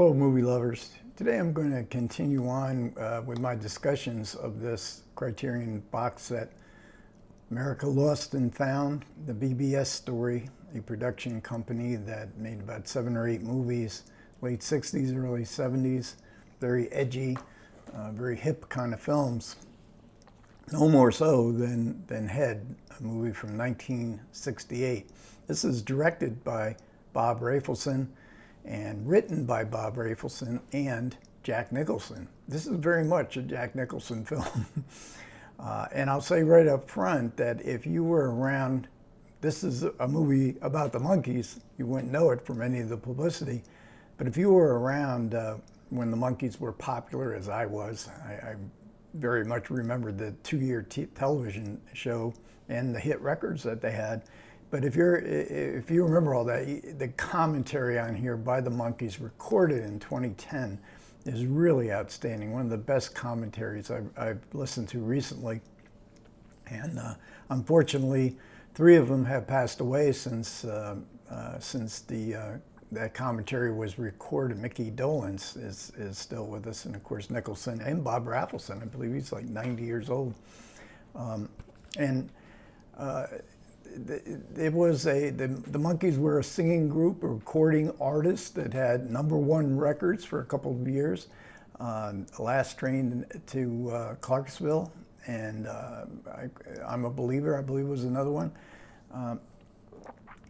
Hello, movie lovers. Today I'm going to continue on with my discussions of this Criterion box set, America Lost and Found, the BBS Story, a production company that made about 7 or 8 movies, late 60s, early 70s, very edgy, very hip kind of films. No more so than Head, a movie from 1968. This is directed by Bob Rafelson and written by Bob Rafelson and Jack Nicholson. This is very much a Jack Nicholson film. And I'll say right up front that if you were around, this is a movie about the Monkees. You wouldn't know it from any of the publicity. But if you were around when the Monkees were popular, as I was, I very much remember the 2-year television show and the hit records that they had. But if you remember all that, the commentary on here by the Monkees, recorded in 2010, is really outstanding. One of the best commentaries I've listened to recently. And unfortunately, 3 of them have passed away since that commentary was recorded. Mickey Dolenz is still with us, and of course Nicholson and Bob Rafelson. I believe he's like 90 years old. It was the Monkees were a singing group, a recording artist that had '1 records for a couple of years. Last Train to Clarksville, and I'm a Believer, I believe, was another one.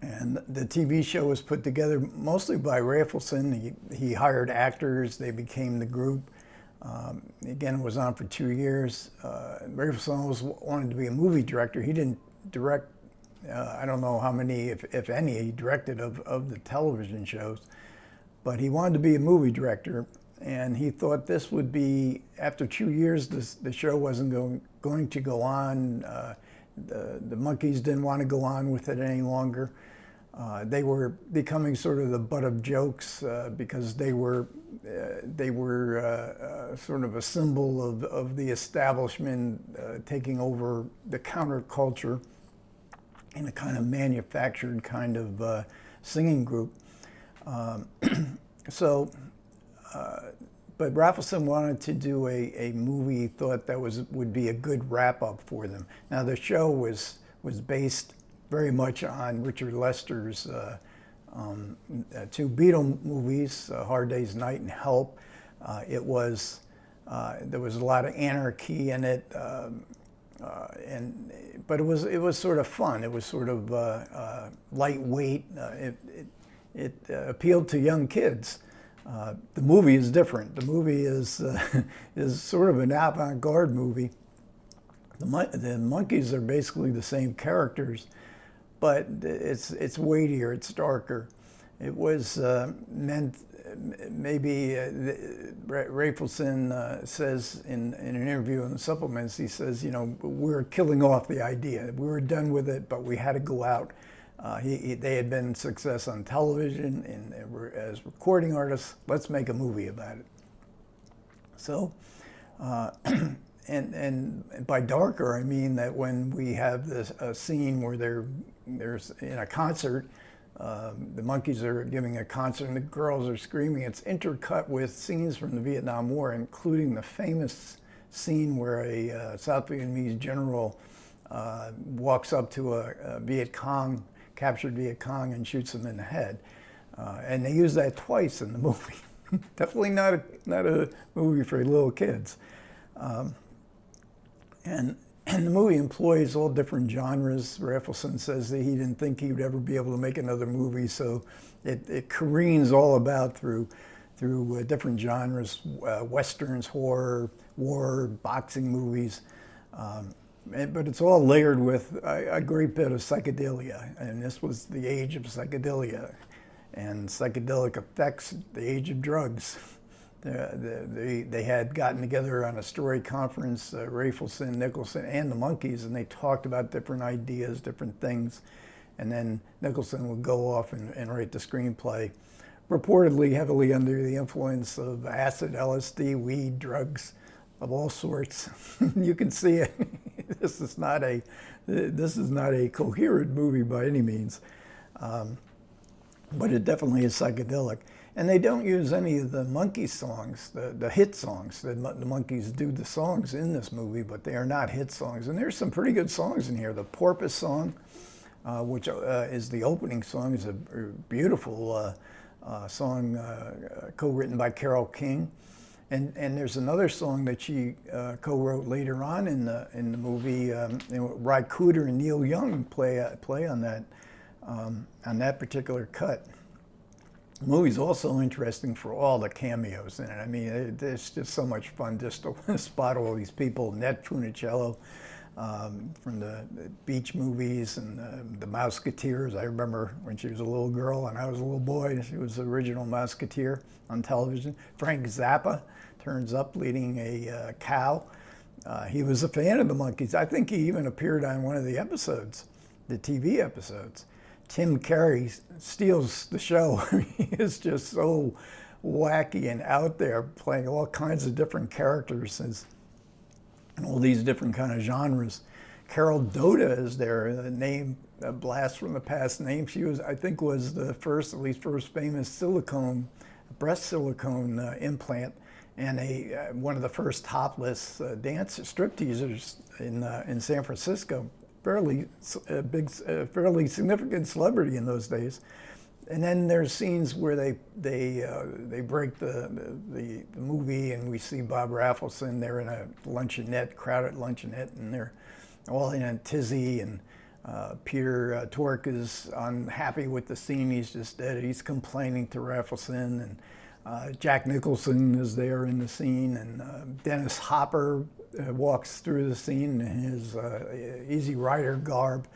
And the TV show was put together mostly by Rafelson. He hired actors, they became the group. Again, it was on for 2 years. Rafelson always wanted to be a movie director. He didn't direct, I don't know how many, if any, he directed of the television shows, but he wanted to be a movie director, and he thought this would be, after 2 years, the show wasn't going to go on. The Monkees didn't want to go on with it any longer. They were becoming sort of the butt of jokes because they were sort of a symbol of the establishment taking over the counterculture in a kind of manufactured kind of singing group. But Rafelson wanted to do a movie he thought that would be a good wrap-up for them. Now the show was based very much on Richard Lester's 2 Beatle movies, Hard Day's Night and Help. There was a lot of anarchy in it, but it was sort of fun. It was sort of lightweight. It appealed to young kids. The movie is different. The movie is sort of an avant-garde movie. The Monkees are basically the same characters, but it's weightier, it's darker. It was meant, maybe Rafelson says in an interview in the supplements, he says, you know, we're killing off the idea. We were done with it, but we had to go out. They had been a success on television and as recording artists. Let's make a movie about it. So, and by darker, I mean that when we have a scene where there's in a concert, the Monkees are giving a concert and the girls are screaming. It's intercut with scenes from the Vietnam War, including the famous scene where a South Vietnamese general walks up to a captured Viet Cong and shoots him in the head. And they use that twice in the movie. Definitely not a movie for little kids. And the movie employs all different genres. Rafelson says that he didn't think he would ever be able to make another movie, so it careens all about through different genres, westerns, horror, war, boxing movies. But it's all layered with a great bit of psychedelia, and this was the age of psychedelia and psychedelic effects, the age of drugs. They had gotten together on a story conference, Rafelson, Nicholson, and the Monkees, and they talked about different ideas, different things, and then Nicholson would go off and write the screenplay, reportedly heavily under the influence of acid, LSD, weed, drugs of all sorts. You can see it. This is not a coherent movie by any means, but it definitely is psychedelic. And they don't use any of the Monkees songs, the hit songs. The Monkees do the songs in this movie, but they are not hit songs. And there's some pretty good songs in here. The Porpoise song, which is the opening song, is a beautiful song co-written by Carole King. And there's another song that she co-wrote later on in the movie. Ry Cooder and Neil Young play on that particular cut. The movie's also interesting for all the cameos in it. I mean, it's just so much fun just to spot all these people. Ned Funicello from the beach movies and the Mouseketeers. I remember when she was a little girl and I was a little boy, she was the original Mouseketeer on television. Frank Zappa turns up leading a cow. He was a fan of the Monkees. I think he even appeared on one of the episodes, the TV episodes. Tim Curry steals the show. He is just so wacky and out there, playing all kinds of different characters and all these different kind of genres. Carol Doda is there, a name, a blast from the past name. She was, I think, was the first, at least first famous breast silicone implant, and one of the first topless dance stripteasers in San Francisco. Fairly significant celebrity in those days. And then there's scenes where they break the movie, and we see Bob Rafelson. They're in a luncheonette, crowded luncheonette, and they're all in a tizzy. And Peter Tork is unhappy with the scene. He's just dead. He's complaining to Rafelson, and Jack Nicholson is there in the scene, and Dennis Hopper walks through the scene in his Easy Rider garb.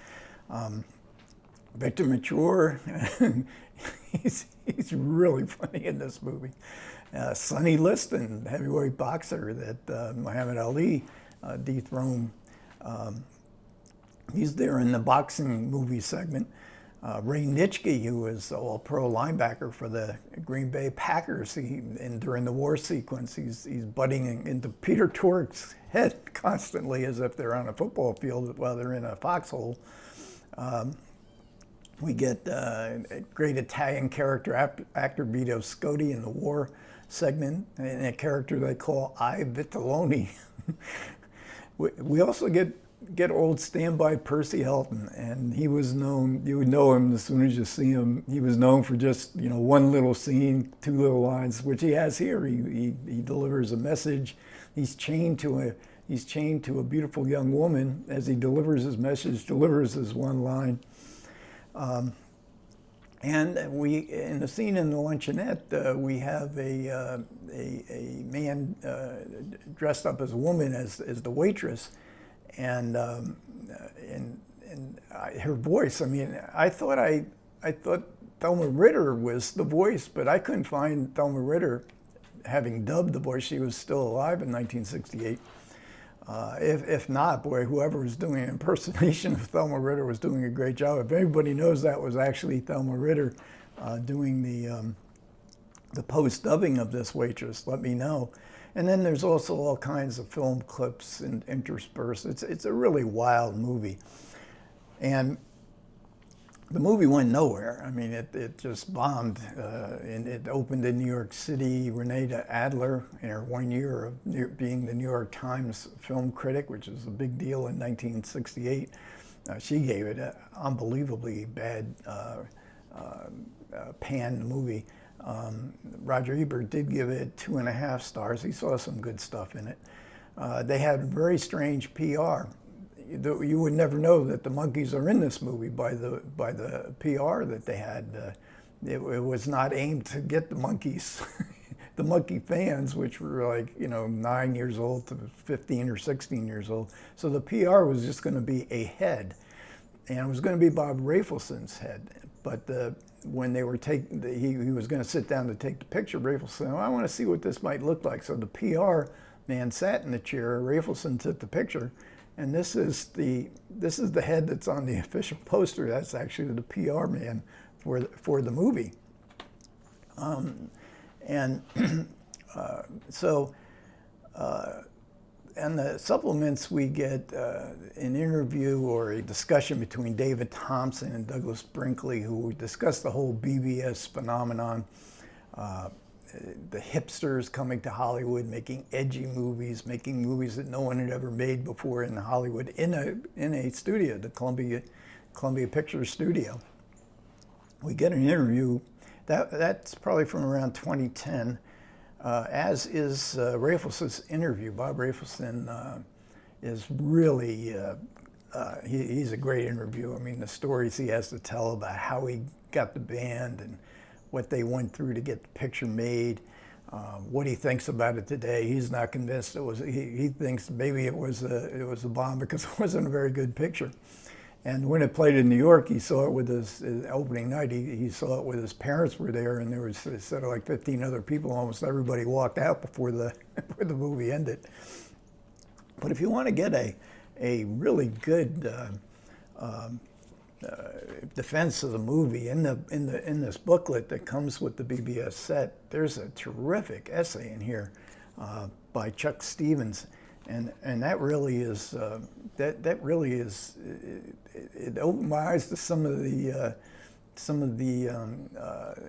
Victor Mature, he's really funny in this movie. Sonny Liston, heavyweight boxer that Muhammad Ali dethroned. He's there in the boxing movie segment. Ray Nitschke, who was all-pro linebacker for the Green Bay Packers, and during the war sequence, he's butting into Peter Tork's head constantly as if they're on a football field while they're in a foxhole. We get a great Italian character actor Vito Scotti in the war segment, and a character they call I Vitelloni. We also get old standby Percy Helton, and he was known, you would know him as soon as you see him. He was known for just, one little scene, 2 little lines, which he has here. He delivers a message. He's chained to a beautiful young woman. As he delivers his message, delivers his one line. And in the scene in the luncheonette, we have a man dressed up as a woman as the waitress. And her voice, I mean, I thought Thelma Ritter was the voice, but I couldn't find Thelma Ritter having dubbed the voice. She was still alive in 1968. If not, boy, whoever was doing an impersonation of Thelma Ritter was doing a great job. If anybody knows that was actually Thelma Ritter doing the post-dubbing of this waitress, let me know. And then there's also all kinds of film clips and interspersed. It's a really wild movie. And the movie went nowhere. I mean, it just bombed. And it opened in New York City. Renee Adler, in her 1 year of being the New York Times film critic, which is a big deal in 1968, she gave it an unbelievably bad panned movie. Roger Ebert did give it 2.5 stars. He saw some good stuff in it. They had very strange PR. You would never know that the Monkees are in this movie by the PR that they had. It was not aimed to get the Monkees, the Monkee fans, which were like 9 years old to 15 or 16 years old. So the PR was just going to be a head, and it was going to be Bob Rafelson's head. But when they were he was going to sit down to take the picture. Rafelson said, I want to see what this might look like. So the PR man sat in the chair. Rafelson took the picture, and this is the head that's on the official poster. That's actually the PR man for the movie. And the supplements, we get an interview or a discussion between David Thompson and Douglas Brinkley, who discuss the whole BBS phenomenon. the hipsters coming to Hollywood, making edgy movies, making movies that no one had ever made before in Hollywood, in a studio, the Columbia Pictures studio. We get an interview, that's probably from around 2010, as is Rafel's interview. Bob Rafelson is really, he's a great interview. I mean, the stories he has to tell about how he got the band and what they went through to get the picture made, what he thinks about it today. He's not convinced it was, he thinks maybe it was a bomb because it wasn't a very good picture. And when it played in New York, he saw it with his opening night. He saw it with his parents were there, and there was sort of like 15 other people. Almost everybody walked out before the before the movie ended. But if you want to get a really good defense of the movie in this booklet that comes with the BBS set, there's a terrific essay in here by Chuck Stevens, and that really is that really is it opened my eyes to some of the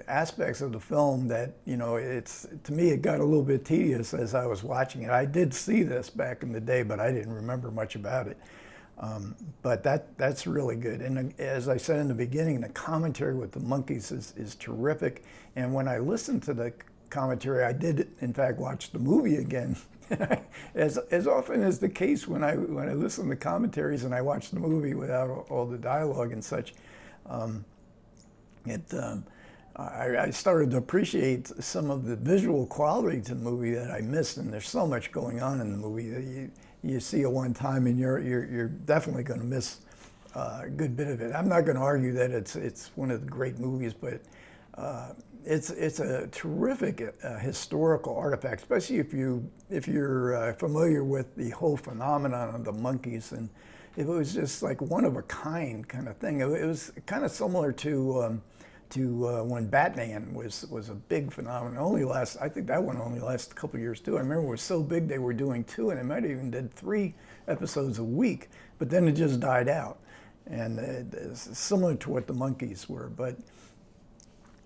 aspects of the film that, you know, it's, to me, it got a little bit tedious as I was watching it. I did see this back in the day, but I didn't remember much about it. But that's really good. And as I said in the beginning, the commentary with the Monkees is terrific. And when I listened to the commentary, I did, in fact, watch the movie again. as often is the case when I listen to commentaries and I watch the movie without all the dialogue and such, I started to appreciate some of the visual quality to the movie that I missed. And there's so much going on in the movie that you see it one time and you're definitely going to miss a good bit of it. I'm not going to argue that it's one of the great movies, but it's a terrific historical artifact, especially if you're familiar with the whole phenomenon of the Monkees. And it was just like one of a kind kind of thing. It was kind of similar to when Batman was a big phenomenon. I think that one only lasted a couple of years too. I remember it was so big they were doing 2, and they might have even did 3 episodes a week, but then it just died out. And it's similar to what the Monkees were. But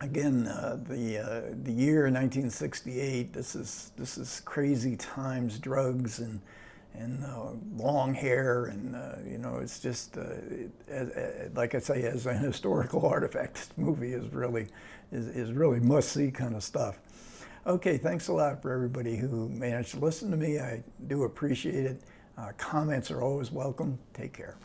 again, the year 1968. This is crazy times, drugs and long hair, and you know, it's just like I say, as a historical artifact, this movie is really must-see kind of stuff. Okay, thanks a lot for everybody who managed to listen to me. I do appreciate it. Comments are always welcome. Take care.